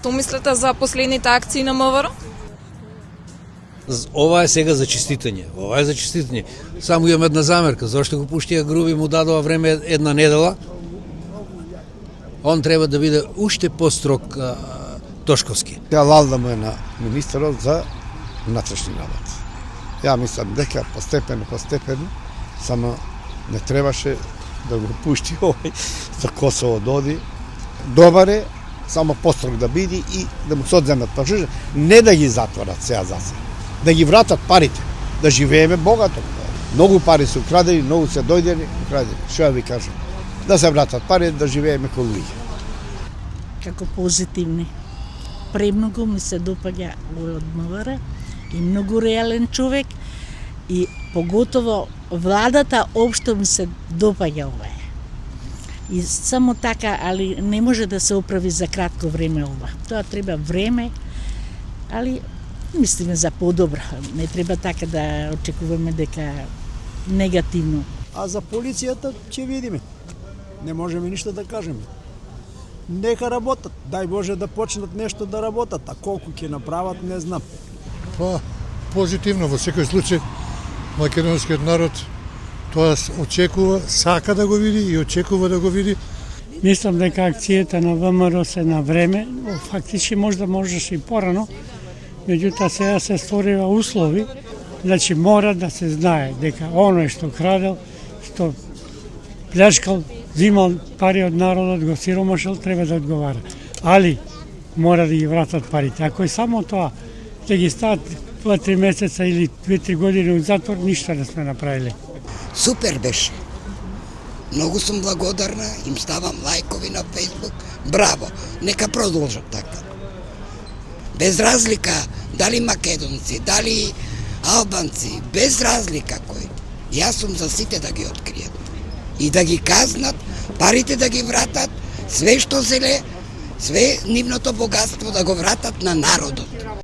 Што мислите за последните акции на МВР? Ова е сега за честитање. Ова е за честитање. Само имам една замерка. Зошто го пуштија груби му дадова време една недела? Он треба да биде уште построг Тошковски. Ја лалда му е на министерот за внатрешни работи. Ја мислам дека постепено, само не требаше да го пушти овој за Косово доди. Добар е, само построг да биде и да му се одземат пашуже, не да ги затворат сега за се. Да ги вратат парите, да живееме богато. Многу пари се украдени, многу се дојдени, украдени. Што ја ви кажам? Да се вратат пари, да живееме како луѓе. Како позитивни. Премногу ми се допаѓа овој од МВР и многу реален човек и поготово владата општо ми се допаѓа ова. И само така, али не може да се оправи за кратко време ова. Тоа треба време, али мислиме за подобро. Не треба така да очекуваме дека негативно. А за полицијата ќе видиме. Не можеме ништо да кажеме. Нека работат. Дај Боже да почнат нешто да работат, а колку ќе направат не знам. Па позитивно во секој случај македонскиот народ тоа очекува, сака да го види и очекува да го види. Мислам дека акцијата на ВМРО се на време, фактички можеше и порано, меѓутоа сега се створива услови, значи мора да се знае дека оној што крадел, што плjačкал, взимал пари од народот, го сиромашил, треба да одговара. Али мора да ги вратат парите. Ако е само тоа, да ги стават 2-3 месеца или 2-3 години од затвор, ништо не сме направиле. Супер беше. Многу сум благодарна, им ставам лајкови на Фејсбук. Браво, нека продолжат така. Без разлика дали македонци, дали албанци, без разлика кој. Јас сум за сите да ги откријат. И да ги казнат, парите да ги вратат, све што зеле, све нивното богатство да го вратат на народот.